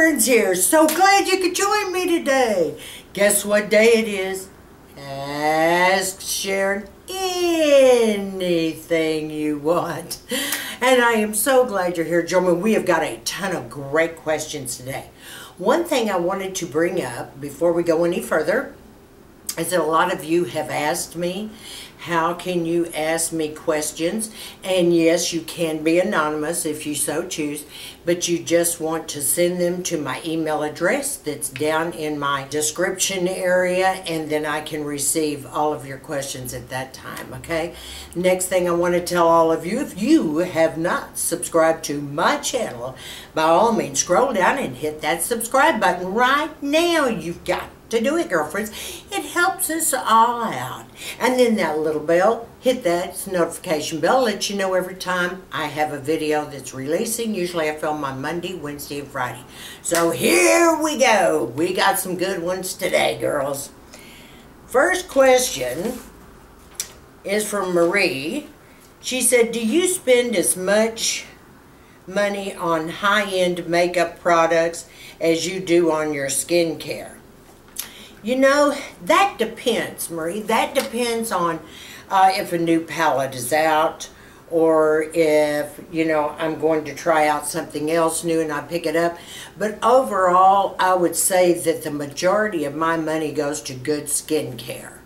Sharon's here. So glad you could join me today. Guess what day it is? Ask Sharon anything you want. And I am so glad you're here, gentlemen. We have got a ton of great questions today. One thing I wanted to bring up before we go any further is that a lot of you have asked me, how can you ask me questions? And yes, you can be anonymous if you so choose, but you just want to send them to my email address that's down in my description area, and then I can receive all of your questions at that time, okay? Next thing I want to tell all of you, if you have not subscribed to my channel, by all means, scroll down and hit that subscribe button right now. You've got to do it, girlfriends. It helps us all out. And then that little bell, hit that notification bell, let you know every time I have a video that's releasing. Usually I film on Monday, Wednesday, and Friday. So here we go. We got some good ones today, girls. First question is from Marie. She said, do you spend as much money on high-end makeup products as you do on your skincare? You know, that depends, Marie. That depends on if a new palette is out, or if, you know, I'm going to try out something else new and I pick it up. But overall, I would say that the majority of my money goes to good skincare.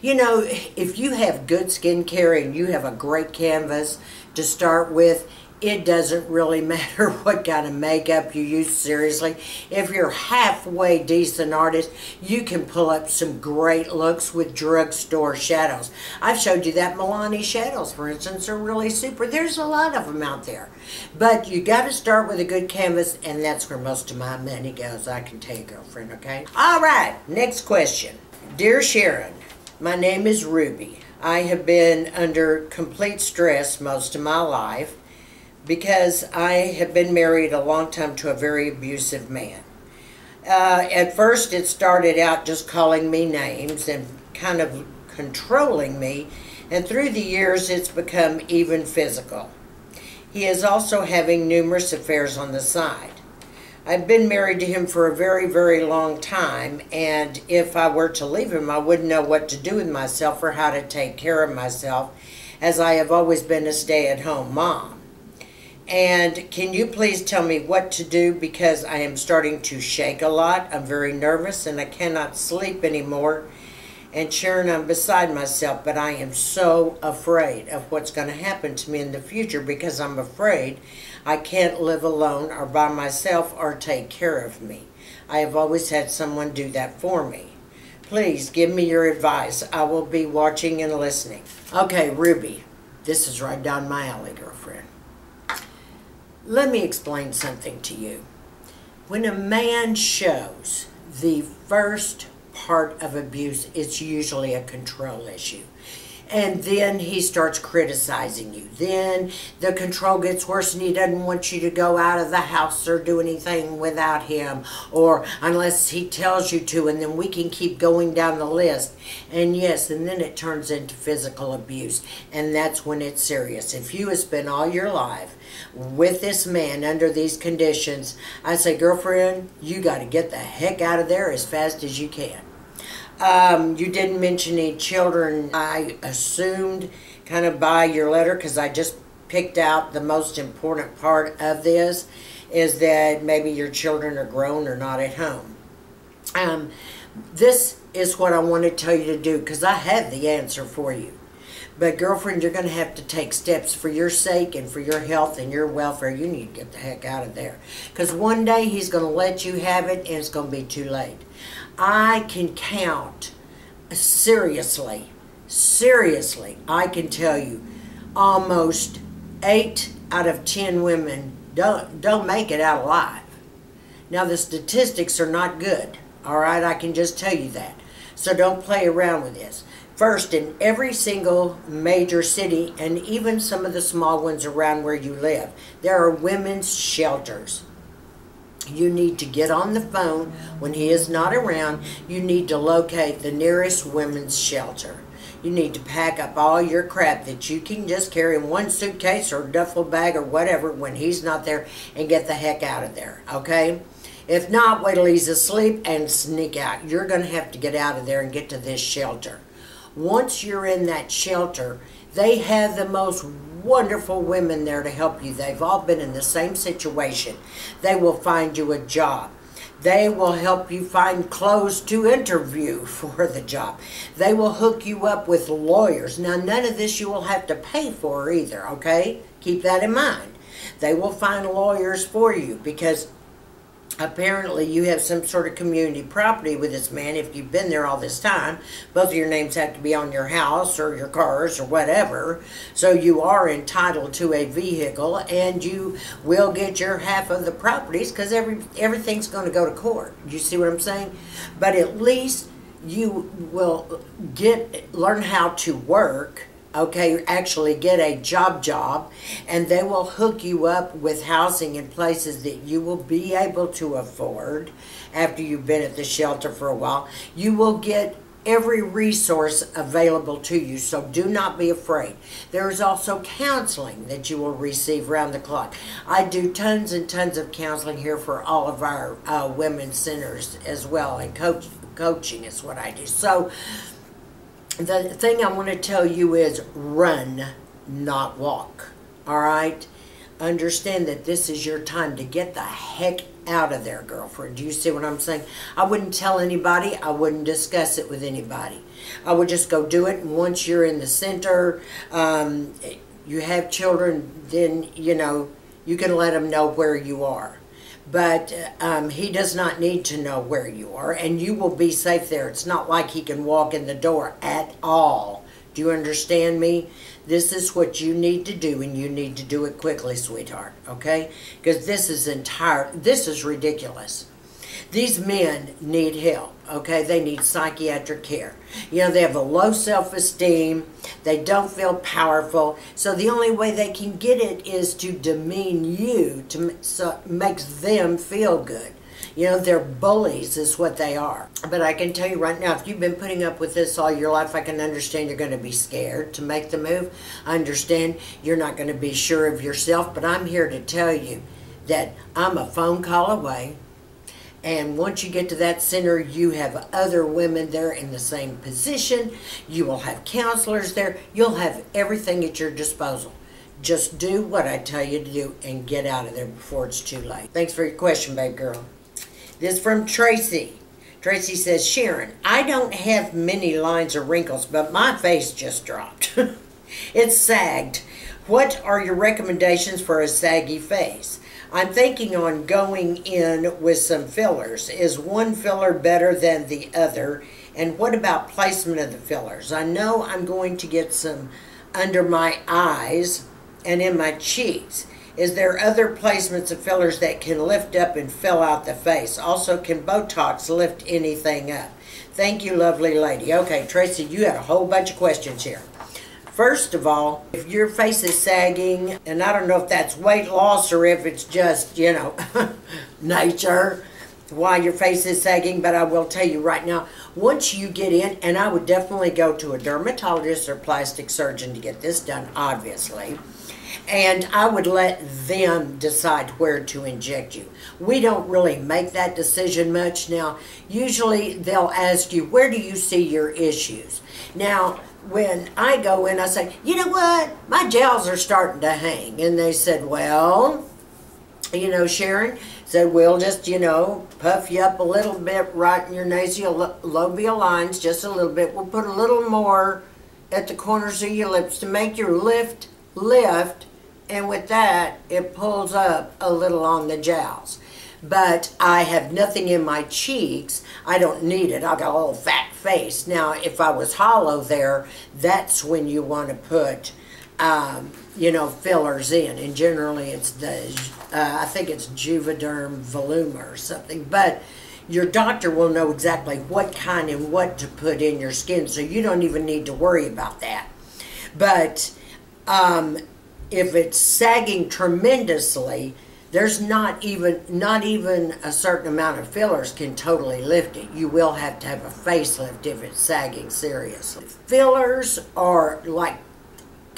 You know, if you have good skincare and you have a great canvas to start with, it doesn't really matter what kind of makeup you use, seriously. If you're halfway decent artist, you can pull up some great looks with drugstore shadows. I've showed you that Milani shadows, for instance, are really super. There's a lot of them out there. But you got to start with a good canvas, and that's where most of my money goes, I can tell you, girlfriend, okay? All right, next question. Dear Sharon, my name is Ruby. I have been under complete stress most of my life, because I have been married a long time to a very abusive man. At first it started out just calling me names and kind of controlling me, and through the years it's become even physical. He is also having numerous affairs on the side. I've been married to him for a very, very long time, and if I were to leave him, I wouldn't know what to do with myself or how to take care of myself, as I have always been a stay-at-home mom. And can you please tell me what to do, because I am starting to shake a lot. I'm very nervous and I cannot sleep anymore. And Sharon, I'm beside myself, but I am so afraid of what's going to happen to me in the future, because I'm afraid I can't live alone or by myself or take care of me. I have always had someone do that for me. Please give me your advice. I will be watching and listening. Okay, Ruby, this is right down my alley, girlfriend. Let me explain something to you. When a man shows the first part of abuse, it's usually a control issue. And then he starts criticizing you. Then the control gets worse and he doesn't want you to go out of the house or do anything without him, or unless he tells you to, and then we can keep going down the list. And yes, and then it turns into physical abuse, and that's when it's serious. If you have spent all your life with this man under these conditions, I say, girlfriend, you got to get the heck out of there as fast as you can. You didn't mention any children. I assumed, kind of by your letter, because I just picked out the most important part of this, is that maybe your children are grown or not at home. This is what I want to tell you to do, because I have the answer for you. But girlfriend, you're going to have to take steps for your sake and for your health and your welfare. You need to get the heck out of there, because one day he's going to let you have it and it's going to be too late. I can count, seriously, I can tell you, almost 8 out of 10 women don't make it out alive. Now, the statistics are not good, all right? I can just tell you that. So don't play around with this. First, in every single major city, and even some of the small ones around where you live, there are women's shelters. You need to get on the phone when he is not around. You need to locate the nearest women's shelter. You need to pack up all your crap that you can just carry in one suitcase or duffel bag or whatever when he's not there, and get the heck out of there, okay? If not, wait till he's asleep and sneak out. You're going to have to get out of there and get to this shelter. Once you're in that shelter, they have the most wonderful women there to help you. They've all been in the same situation. They will find you a job. They will help you find clothes to interview for the job. They will hook you up with lawyers. Now, none of this you will have to pay for either, okay? Keep that in mind. They will find lawyers for you because apparently you have some sort of community property with this man. If you've been there all this time, both of your names have to be on your house or your cars or whatever. So you are entitled to a vehicle, and you will get your half of the properties because everything's going to go to court. You see what I'm saying? But at least you will learn how to work. Okay, actually get a job, and they will hook you up with housing in places that you will be able to afford after you've been at the shelter for a while. You will get every resource available to you, so do not be afraid. There is also counseling that you will receive around the clock. I do tons and tons of counseling here for all of our women's centers as well, and coaching is what I do. So the thing I want to tell you is run, not walk. All right? Understand that this is your time to get the heck out of there, girlfriend. Do you see what I'm saying? I wouldn't tell anybody. I wouldn't discuss it with anybody. I would just go do it. And once you're in the center, you have children, then, you know, you can let them know where you are. But he does not need to know where you are, and you will be safe there. It's not like he can walk in the door at all. Do you understand me? This is what you need to do, and you need to do it quickly, sweetheart, okay? Because this is ridiculous. These men need help, okay? They need psychiatric care. You know, they have a low self-esteem. They don't feel powerful. So the only way they can get it is to demean you, so it makes them feel good. You know, they're bullies is what they are. But I can tell you right now, if you've been putting up with this all your life, I can understand you're going to be scared to make the move. I understand you're not going to be sure of yourself, but I'm here to tell you that I'm a phone call away. And once you get to that center, you have other women there in the same position. You will have counselors there. You'll have everything at your disposal. Just do what I tell you to do and get out of there before it's too late. Thanks for your question, babe girl. This is from Tracy. Tracy says, Sharon, I don't have many lines or wrinkles, but my face just dropped. It's sagged. What are your recommendations for a saggy face? I'm thinking on going in with some fillers. Is one filler better than the other? And what about placement of the fillers? I know I'm going to get some under my eyes and in my cheeks. Is there other placements of fillers that can lift up and fill out the face? Also, can Botox lift anything up? Thank you, lovely lady. Okay, Tracy, you had a whole bunch of questions here. First of all, if your face is sagging, and I don't know if that's weight loss or if it's just, you know, nature, why your face is sagging, but I will tell you right now, once you get in, and I would definitely go to a dermatologist or plastic surgeon to get this done, obviously, and I would let them decide where to inject you. We don't really make that decision much. Now, usually they'll ask you, where do you see your issues? Now, when I go in, I say, you know what, my jowls are starting to hang. And they said, well, you know, Sharon said, we'll just, you know, puff you up a little bit right in your nasolabial lines, just a little bit. We'll put a little more at the corners of your lips to make your lift, and with that, it pulls up a little on the jowls. But I have nothing in my cheeks. I don't need it. I got a little fat face. Now, if I was hollow there, that's when you want to put, you know, fillers in. And generally, it's the, I think it's Juvederm Voluma or something. But your doctor will know exactly what kind and what to put in your skin, so you don't even need to worry about that. But if it's sagging tremendously, there's not even a certain amount of fillers can totally lift it. You will have to have a facelift if it's sagging seriously. Fillers are like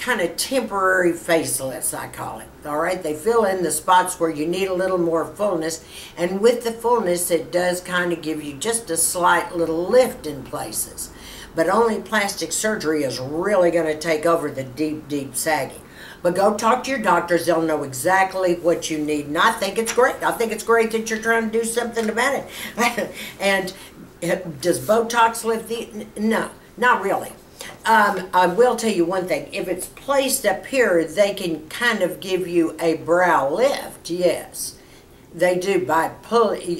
kind of temporary facelifts, I call it. All right, they fill in the spots where you need a little more fullness, and with the fullness, it does kind of give you just a slight little lift in places. But only plastic surgery is really going to take over the deep, deep sagging. But go talk to your doctors. They'll know exactly what you need. And I think it's great. I think it's great that you're trying to do something about it. And does Botox lift the... No, not really. I will tell you one thing. If it's placed up here, they can kind of give you a brow lift. Yes, they do, by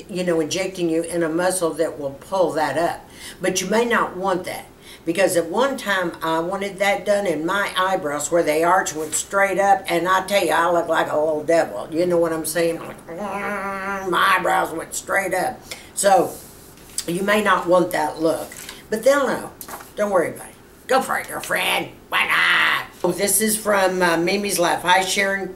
injecting you in a muscle that will pull that up. But you may not want that, because at one time I wanted that done in my eyebrows where they arch went straight up, and I tell you, I look like a little devil. You know what I'm saying? Like, my eyebrows went straight up. So you may not want that look, but they'll know. Don't worry about it. Go for it, girlfriend. Why not? Oh, this is from Mimi's Laugh. Hi, Sharon.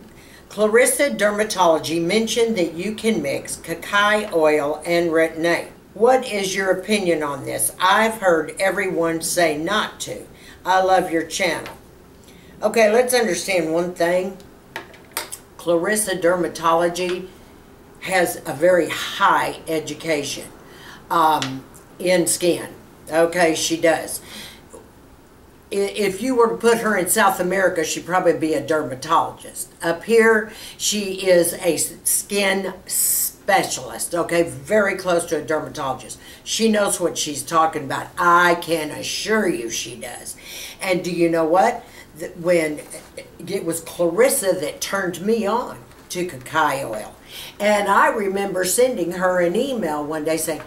Clarissa Dermatology mentioned that you can mix Khatai Oil and Retina. What is your opinion on this? I've heard everyone say not to. I love your channel. Okay, let's understand one thing. Clarissa Dermatology has a very high education in skin. Okay, she does. If you were to put her in South America, she'd probably be a dermatologist. Up here, she is a skin specialist, okay? Very close to a dermatologist. She knows what she's talking about. I can assure you she does. And do you know what? When it was Clarissa that turned me on to Khatai oil. And I remember sending her an email one day saying,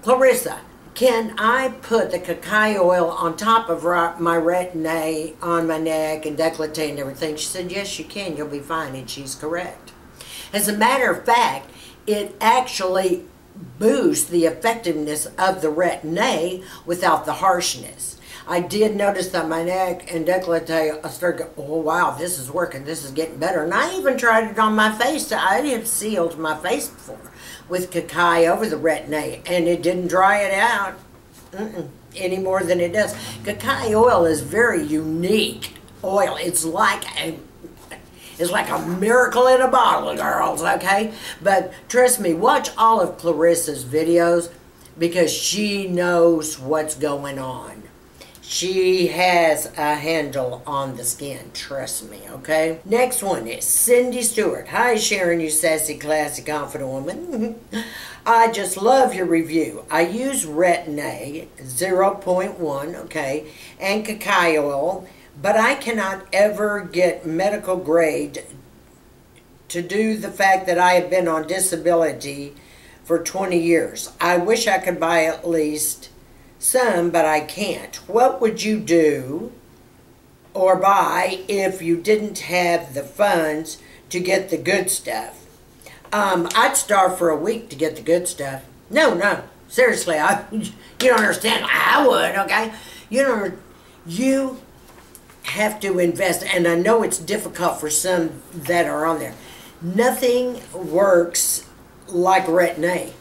Clarissa, can I put the Khatai oil on top of my retin-A on my neck and décolleté and everything? She said, yes, you can. You'll be fine. And she's correct. As a matter of fact, it actually boosts the effectiveness of the retin-A without the harshness. I did notice that my neck and décolleté, I started going, oh, wow, this is working. This is getting better. And I even tried it on my face. I had sealed my face before with Khatai over the retin-A, and it didn't dry it out any more than it does. Khatai oil is very unique oil. It's like a miracle in a bottle, girls, okay? But trust me, watch all of Clarissa's videos because she knows what's going on. She has a handle on the skin, trust me, okay? Next one is Cindy Stewart. Hi, Sharon, you sassy, classy, confident woman. I just love your review. I use Retin-A 0.1, okay, and Khatai oil, but I cannot ever get medical grade to do the fact that I have been on disability for 20 years. I wish I could buy at least some, but I can't. What would you do or buy if you didn't have the funds to get the good stuff? I'd starve for a week to get the good stuff. No, seriously, you don't understand. I would, okay? You have to invest, and I know it's difficult for some that are on there. Nothing works like Retin-A.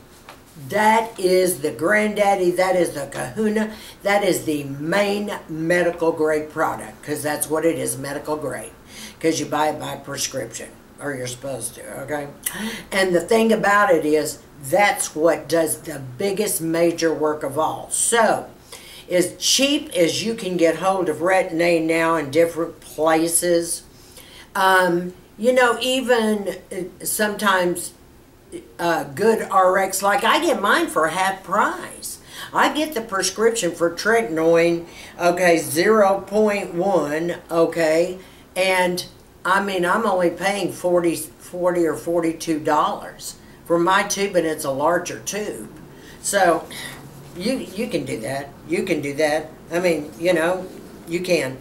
That is the granddaddy, that is the kahuna, that is the main medical grade product, because that's what it is, medical grade, because you buy it by prescription, or you're supposed to, okay? And the thing about it is, that's what does the biggest major work of all. So, as cheap as you can get hold of Retin-A now in different places, even sometimes good RX, like I get mine for half price. I get the prescription for tretinoin, okay, 0.1, okay, and I mean, I'm only paying $40 or $42 for my tube, and it's a larger tube. So, you can do that. You can do that. I mean, you can.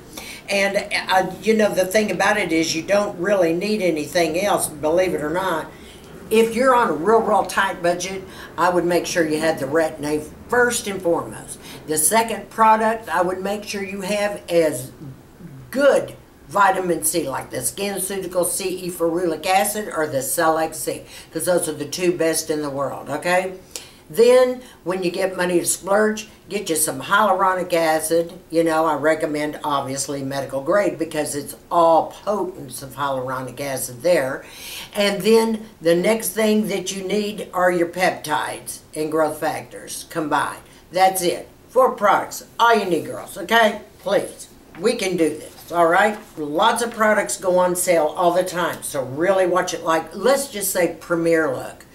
And, the thing about it is you don't really need anything else, believe it or not. If you're on a real tight budget, I would make sure you had the Retin-A first and foremost. The second product I would make sure you have as good vitamin C, like the SkinCeutical C ferulic acid or the Celex C, because those are the two best in the world, okay? Then, when you get money to splurge, get you some hyaluronic acid. You know, I recommend, obviously, medical grade because it's all potents of hyaluronic acid there. And then, the next thing that you need are your peptides and growth factors combined. That's it. 4 products. All you need, girls. Okay? Please. We can do this. All right? Lots of products go on sale all the time. So, really watch it like, let's just say Premier Look.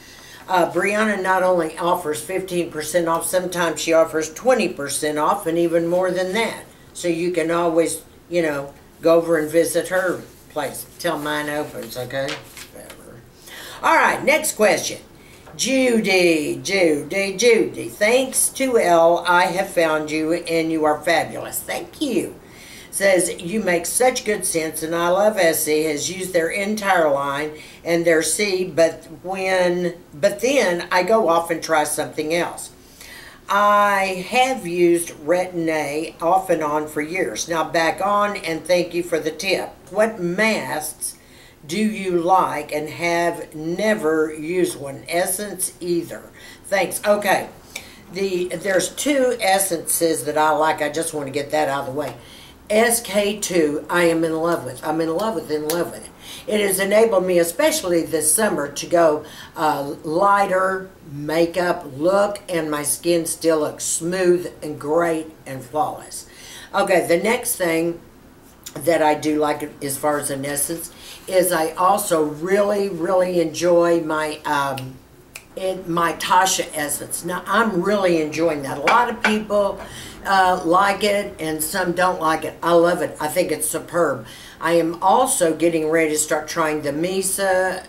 Brianna not only offers 15% off, sometimes she offers 20% off and even more than that. So you can always, you know, go over and visit her place till mine opens, okay? Whatever. All right, next question. Judy. Thanks to Elle, I have found you and you are fabulous. Thank you. Says, you make such good sense, and I love Essie has used their entire line and their C, but then I go off and try something else. I have used Retin-A off and on for years. Now back on, and thank you for the tip. What masks do you like and have never used one? Essence either. Thanks. Okay. There's 2 essences that I like. I just want to get that out of the way. SK2, I am in love with. I'm in love with it. It has enabled me, especially this summer, to go lighter makeup look, and my skin still looks smooth and great and flawless. Okay, the next thing that I do like as far as an essence is I also really enjoy my my Tasha essence. Now, I'm really enjoying that. A lot of people like it and some don't like it. I love it. I think it's superb. I am also getting ready to start trying the Misa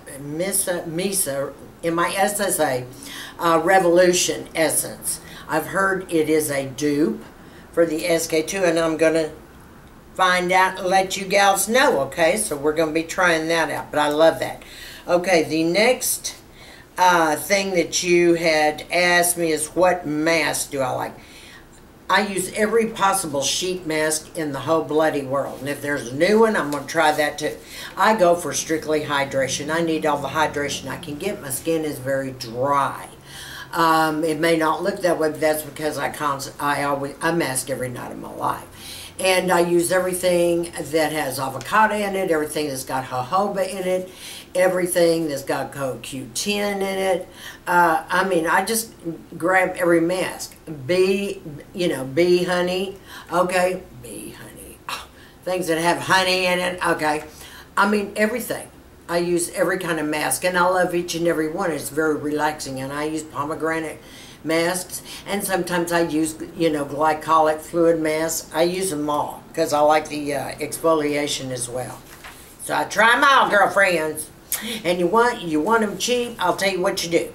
in my SSA Revolution essence. I've heard it is a dupe for the SK2, and I'm going to find out and let you gals know, okay? So we're going to be trying that out, but I love that. Okay, the next thing that you had asked me is what mask do I like? I use every possible sheet mask in the whole bloody world. And if there's a new one, I'm going to try that too. I go for strictly hydration. I need all the hydration I can get. My skin is very dry. It may not look that way, but that's because I mask every night of my life. And I use everything that has avocado in it, everything that's got jojoba in it, everything that's got CoQ10 in it. I mean, I just grab every mask. Bee honey, okay? Bee honey. Oh, things that have honey in it, okay? I mean, everything. I use every kind of mask, and I love each and every one. It's very relaxing, and I use pomegranate masks, and sometimes I use, glycolic fluid masks. I use them all because I like the exfoliation as well. So I try them all, girlfriends. And you want them cheap, I'll tell you what you do.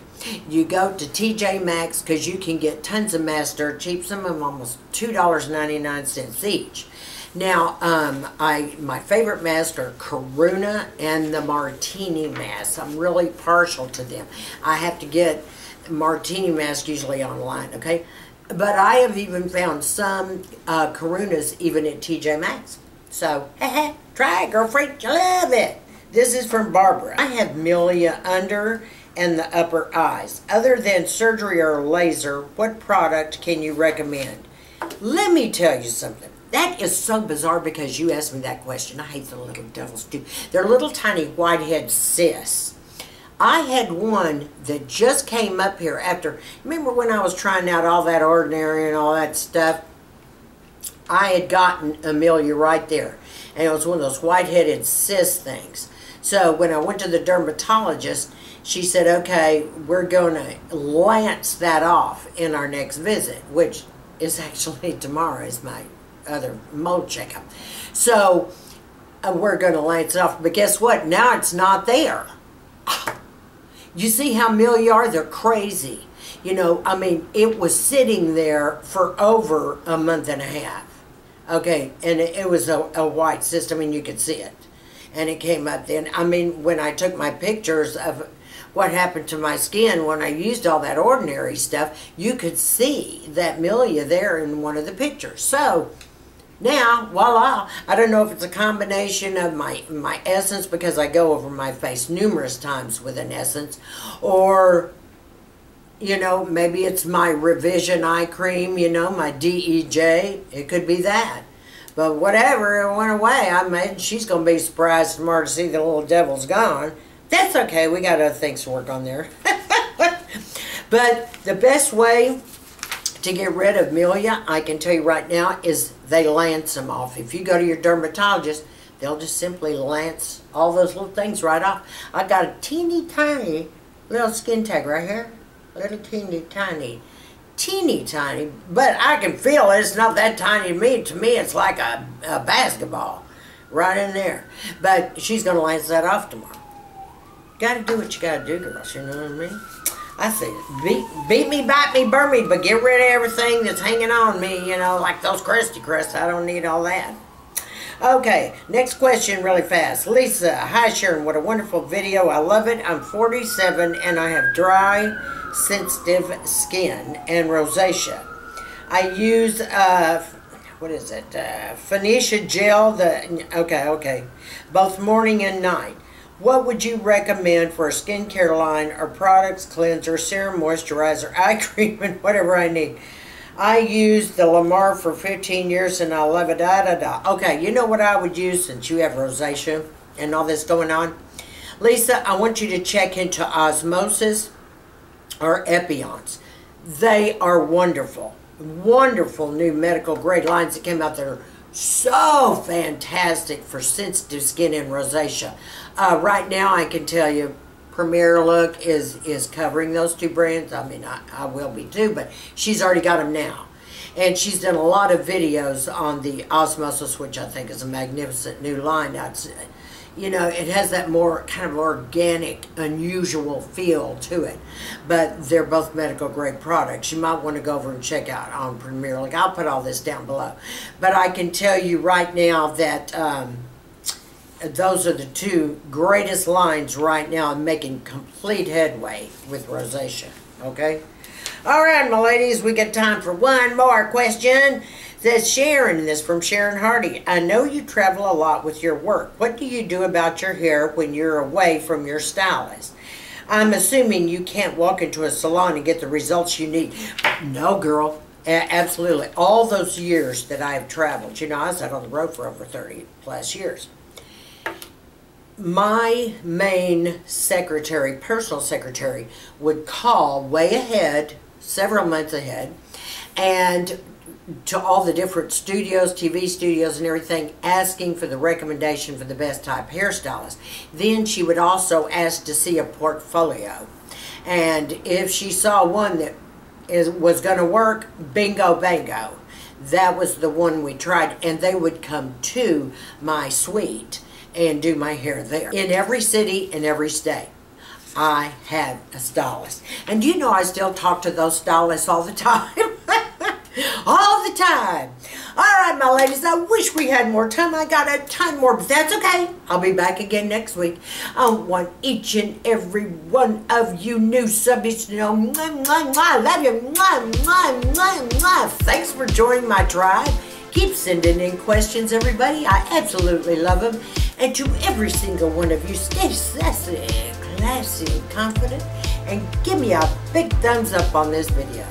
You go to TJ Maxx because you can get tons of masks dirt cheap. Some of them almost $2.99 each. Now, my favorite masks are Corona and the Martini masks. I'm really partial to them. I have to get Martini masks usually online, okay? But I have even found some Coronas even at TJ Maxx. So, try it, girlfriend. You love it. This is from Barbara. I have milia under and the upper eyes. Other than surgery or laser, what product can you recommend? Let me tell you something. That is so bizarre because you asked me that question. I hate the little devils too. They're little tiny whitehead cysts. I had one that just came up here after, remember when I was trying out all that Ordinary and all that stuff? I had gotten Amelia right there. And it was one of those white-headed cyst things. So when I went to the dermatologist, she said, okay, we're going to lance that off in our next visit, which is actually tomorrow is my other mole checkup. So we're going to lance it off. But guess what? Now it's not there. You see how milia are? They're crazy. I mean, it was sitting there for over a month and a half. Okay, and it was a white cyst. I mean, you could see it. And it came up then. I mean, when I took my pictures of what happened to my skin when I used all that Ordinary stuff, you could see that milia there in one of the pictures. So, now, voila. I don't know if it's a combination of my essence, because I go over my face numerous times with an essence, or, You know, maybe it's my revision eye cream, you know, my DEJ. It could be that. But whatever, it went away. I mean, she's going to be surprised tomorrow to see the little devil's gone. That's okay. We got other things to work on there. But the best way to get rid of milia, I can tell you right now, is they lance them off. If you go to your dermatologist, they'll just simply lance all those little things right off. I got a teeny tiny little skin tag right here. Little teeny tiny. Teeny tiny. But I can feel it. It's not that tiny to me. To me, it's like a basketball right in there. But she's going to lance that off tomorrow. Got to do what you got to do, girls. You know what I mean? I say, beat me, bite me, burn me, but get rid of everything that's hanging on me, you know, like those crusty crusts. I don't need all that. Okay, next question really fast. Lisa, hi Sharon, what a wonderful video. I love it. I'm 47 and I have dry, sensitive skin and rosacea. I use, what is it, Phoenicia gel, okay, both morning and night. What would you recommend for a skincare line or products, cleanser, serum, moisturizer, eye cream, and whatever I need? I used the Lamar for 15 years and I love it, Okay, you know what I would use since you have rosacea and all this going on? Lisa, I want you to check into Osmosis or Epion's. They are wonderful. Wonderful new medical grade lines that came out that are so fantastic for sensitive skin and rosacea. Right now I can tell you Premier Look is covering those two brands. I mean, I will be too, but she's already got them now. And she's done a lot of videos on the Osmosis, which I think is a magnificent new line. Now, it's, you know, it has that more kind of organic, unusual feel to it. But they're both medical grade products. You might want to go over and check out on Premier Look. I'll put all this down below. But I can tell you right now that those are the two greatest lines right now and making complete headway with rosacea. Okay? All right, my ladies, we got time for one more question. Says Sharon, and this from Sharon Hardy. I know you travel a lot with your work. What do you do about your hair when you're away from your stylist? I'm assuming you can't walk into a salon and get the results you need. No, girl. Absolutely. All those years that I've traveled, you know, I was out on the road for over 30 plus years. My main secretary, personal secretary, would call way ahead, several months ahead, and to all the different studios, TV studios and everything, asking for the recommendation for the best type hairstylist. Then she would also ask to see a portfolio. And if she saw one that was going to work, bingo, bango. That was the one we tried. And they would come to my suite and do my hair there. In every city, in every state, I had a stylist. And do you know I still talk to those stylists all the time? All the time. All right, my ladies, I wish we had more time. I got a ton more, but that's okay. I'll be back again next week. I want each and every one of you new subbies to know, mwah, mwah, mwah, I love you, mwah, mwah, mwah, mwah. Thanks for joining my tribe. Keep sending in questions, everybody. I absolutely love them. And to every single one of you, stay sassy, classy, and confident, and give me a big thumbs up on this video.